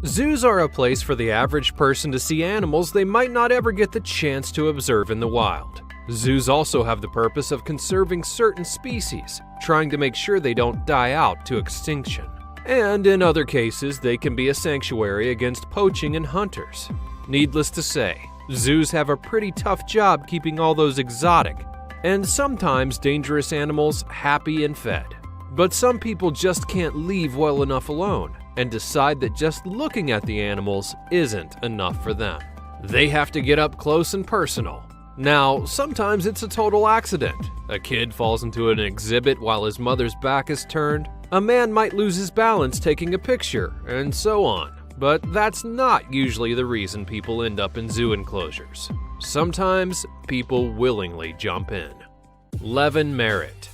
Zoos are a place for the average person to see animals they might not ever get the chance to observe in the wild. Zoos also have the purpose of conserving certain species, trying to make sure they don't die out to extinction. And in other cases, they can be a sanctuary against poaching and hunters. Needless to say, zoos have a pretty tough job keeping all those exotic and sometimes dangerous animals happy and fed. But some people just can't leave well enough alone and decide that just looking at the animals isn't enough for them. They have to get up close and personal. Now, sometimes it's a total accident. A kid falls into an exhibit while his mother's back is turned. A man might lose his balance taking a picture, and so on. But that's not usually the reason people end up in zoo enclosures. Sometimes people willingly jump in. Levin Merritt.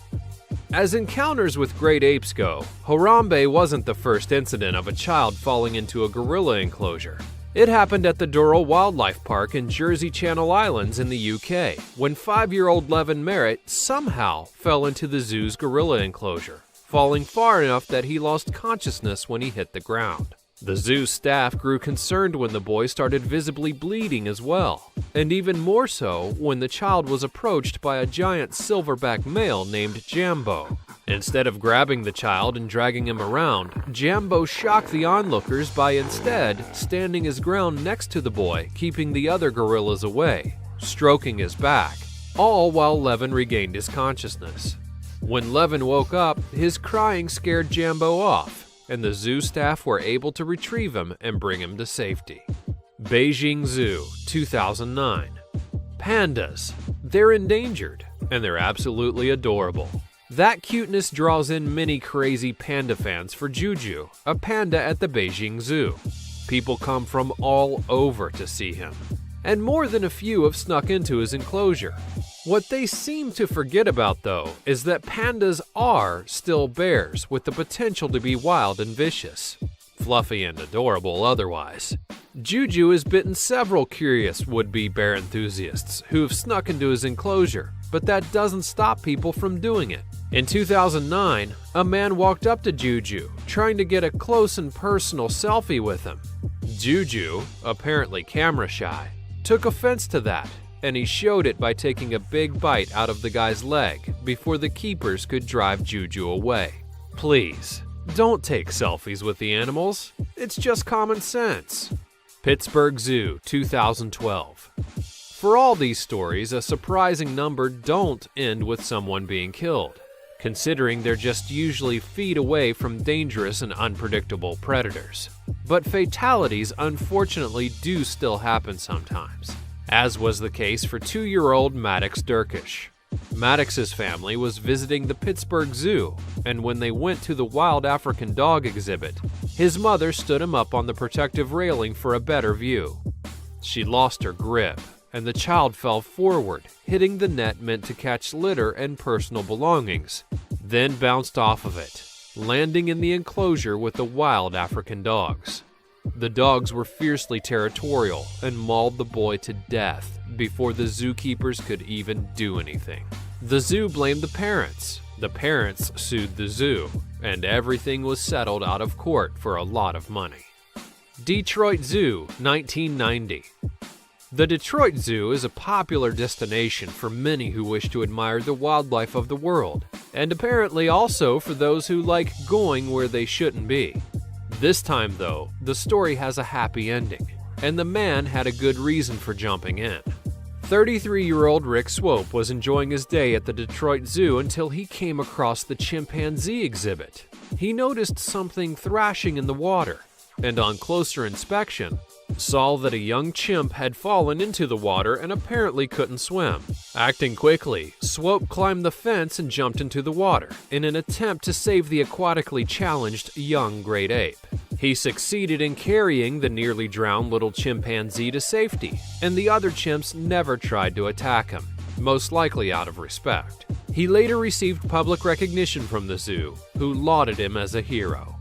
As encounters with great apes go, Harambe wasn't the first incident of a child falling into a gorilla enclosure. It happened at the Doral Wildlife Park in Jersey Channel Islands in the UK, when 5-year-old Levin Merritt somehow fell into the zoo's gorilla enclosure, falling far enough that he lost consciousness when he hit the ground. The zoo staff grew concerned when the boy started visibly bleeding as well, and even more so when the child was approached by a giant silverback male named Jambo. Instead of grabbing the child and dragging him around, Jambo shocked the onlookers by instead standing his ground next to the boy, keeping the other gorillas away, stroking his back, all while Levin regained his consciousness. When Levin woke up, his crying scared Jambo off, and the zoo staff were able to retrieve him and bring him to safety. Beijing Zoo, 2009. Pandas. They're endangered, and they're absolutely adorable. That cuteness draws in many crazy panda fans for Juju, a panda at the Beijing Zoo. People come from all over to see him, and more than a few have snuck into his enclosure. What they seem to forget about, though, is that pandas are still bears with the potential to be wild and vicious. Fluffy and adorable otherwise. Juju has bitten several curious would-be bear enthusiasts who have snuck into his enclosure, but that doesn't stop people from doing it. In 2009, a man walked up to Juju, trying to get a close and personal selfie with him. Juju, apparently camera shy, took offense to that, and he showed it by taking a big bite out of the guy's leg before the keepers could drive Juju away. Please, don't take selfies with the animals. It's just common sense. Pittsburgh Zoo, 2012. For all these stories, a surprising number don't end with someone being killed, considering they're just usually feet away from dangerous and unpredictable predators. But fatalities unfortunately do still happen sometimes, as was the case for 2-year-old Maddox Durkish. Maddox's family was visiting the Pittsburgh Zoo, and when they went to the wild African dog exhibit, his mother stood him up on the protective railing for a better view. She lost her grip, and the child fell forward, hitting the net meant to catch litter and personal belongings, then bounced off of it, landing in the enclosure with the wild African dogs. The dogs were fiercely territorial and mauled the boy to death before the zookeepers could even do anything. The zoo blamed the parents sued the zoo, and everything was settled out of court for a lot of money. Detroit Zoo, 1990. The Detroit Zoo is a popular destination for many who wish to admire the wildlife of the world, and apparently also for those who like going where they shouldn't be. This time, though, the story has a happy ending, and the man had a good reason for jumping in. 33-year-old Rick Swope was enjoying his day at the Detroit Zoo until he came across the chimpanzee exhibit. He noticed something thrashing in the water, and on closer inspection, saw that a young chimp had fallen into the water and apparently couldn't swim. Acting quickly, Swope climbed the fence and jumped into the water in an attempt to save the aquatically challenged young great ape. He succeeded in carrying the nearly drowned little chimpanzee to safety, and the other chimps never tried to attack him, most likely out of respect. He later received public recognition from the zoo, who lauded him as a hero.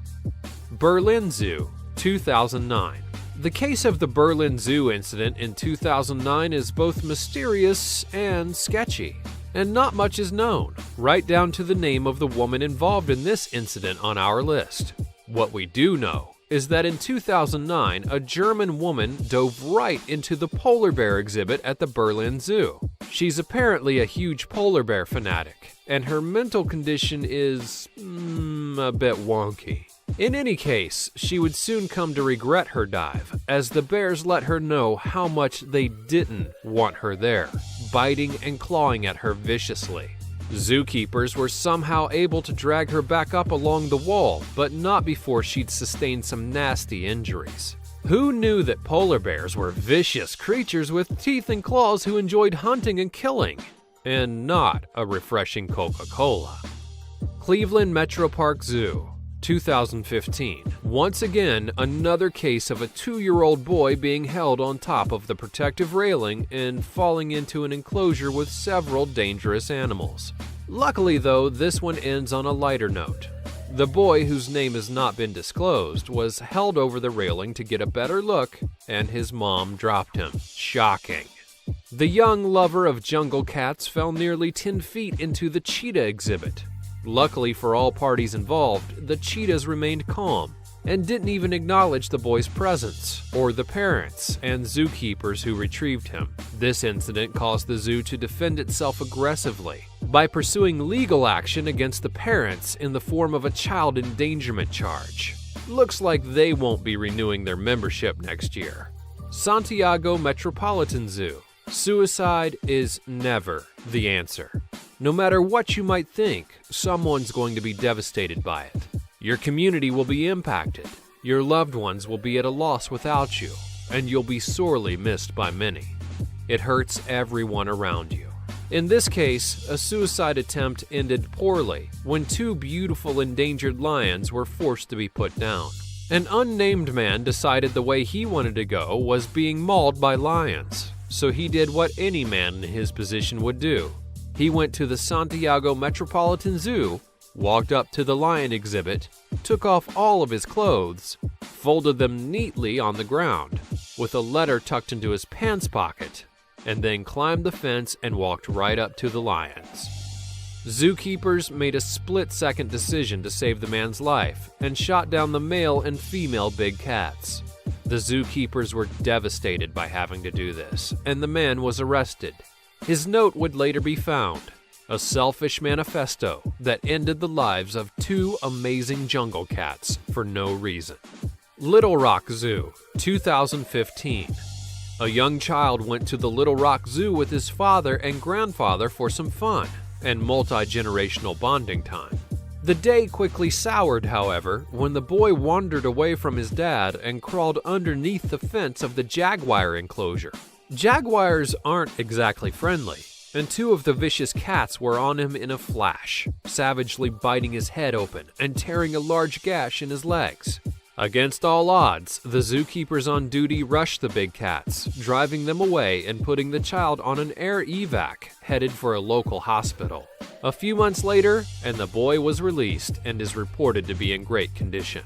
Berlin Zoo, 2009. The case of the Berlin Zoo incident in 2009 is both mysterious and sketchy, and not much is known, right down to the name of the woman involved in this incident on our list. What we do know is that in 2009, a German woman dove right into the polar bear exhibit at the Berlin Zoo. She's apparently a huge polar bear fanatic, and her mental condition is a bit wonky. In any case, she would soon come to regret her dive, as the bears let her know how much they didn't want her there, biting and clawing at her viciously. Zookeepers were somehow able to drag her back up along the wall, but not before she'd sustained some nasty injuries. Who knew that polar bears were vicious creatures with teeth and claws who enjoyed hunting and killing, and not a refreshing Coca-Cola? Cleveland Metro Park Zoo, 2015. Once again, another case of a 2-year-old boy being held on top of the protective railing and falling into an enclosure with several dangerous animals. Luckily, though, this one ends on a lighter note. The boy, whose name has not been disclosed, was held over the railing to get a better look, and his mom dropped him. Shocking. The young lover of jungle cats fell nearly 10 feet into the cheetah exhibit. Luckily for all parties involved, the cheetahs remained calm and didn't even acknowledge the boy's presence or the parents and zookeepers who retrieved him. This incident caused the zoo to defend itself aggressively by pursuing legal action against the parents in the form of a child endangerment charge. Looks like they won't be renewing their membership next year. Santiago Metropolitan Zoo. Suicide is never the answer. No matter what you might think, someone's going to be devastated by it. Your community will be impacted. Your loved ones will be at a loss without you, and you'll be sorely missed by many. It hurts everyone around you. In this case, a suicide attempt ended poorly when 2 beautiful endangered lions were forced to be put down. An unnamed man decided the way he wanted to go was being mauled by lions, so he did what any man in his position would do. He went to the Santiago Metropolitan Zoo, walked up to the lion exhibit, took off all of his clothes, folded them neatly on the ground, with a letter tucked into his pants pocket, and then climbed the fence and walked right up to the lions. Zookeepers made a split-second decision to save the man's life and shot down the male and female big cats. The zookeepers were devastated by having to do this, and the man was arrested. His note would later be found, a selfish manifesto that ended the lives of 2 amazing jungle cats for no reason. Little Rock Zoo, 2015. A young child went to the Little Rock Zoo with his father and grandfather for some fun and multi-generational bonding time. The day quickly soured, however, when the boy wandered away from his dad and crawled underneath the fence of the jaguar enclosure. Jaguars aren't exactly friendly, and 2 of the vicious cats were on him in a flash, savagely biting his head open and tearing a large gash in his legs. Against all odds, the zookeepers on duty rushed the big cats, driving them away and putting the child on an air evac headed for a local hospital. A few months later, and the boy was released and is reported to be in great condition.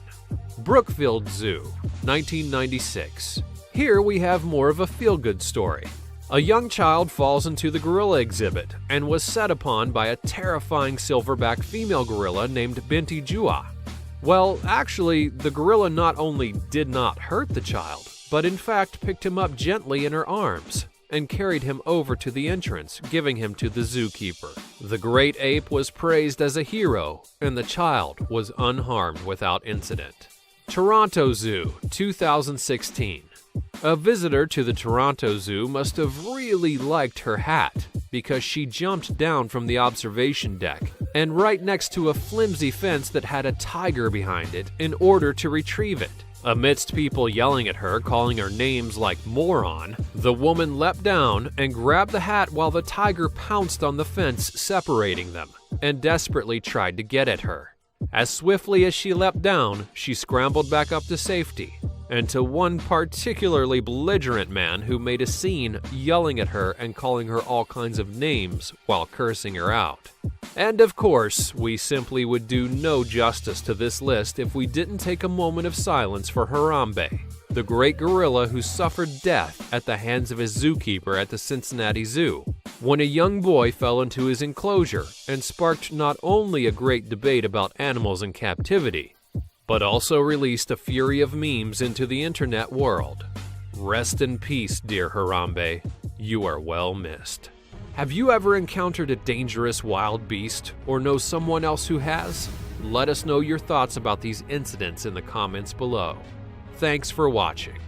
Brookfield Zoo, 1996. Here we have more of a feel-good story. A young child falls into the gorilla exhibit and was set upon by a terrifying silverback female gorilla named Binti Jua. Well, actually, the gorilla not only did not hurt the child, but in fact picked him up gently in her arms and carried him over to the entrance, giving him to the zookeeper. The great ape was praised as a hero, and the child was unharmed without incident. Toronto Zoo, 2016. A visitor to the Toronto Zoo must have really liked her hat because she jumped down from the observation deck and right next to a flimsy fence that had a tiger behind it in order to retrieve it. Amidst people yelling at her, calling her names like moron, the woman leapt down and grabbed the hat while the tiger pounced on the fence separating them and desperately tried to get at her. As swiftly as she leapt down, she scrambled back up to safety, and to one particularly belligerent man who made a scene yelling at her and calling her all kinds of names while cursing her out. And of course, we simply would do no justice to this list if we didn't take a moment of silence for Harambe, the great gorilla who suffered death at the hands of his zookeeper at the Cincinnati Zoo, when a young boy fell into his enclosure and sparked not only a great debate about animals in captivity, but also released a fury of memes into the internet world. Rest in peace, dear Harambe. You are well missed. Have you ever encountered a dangerous wild beast or know someone else who has? Let us know your thoughts about these incidents in the comments below. Thanks for watching.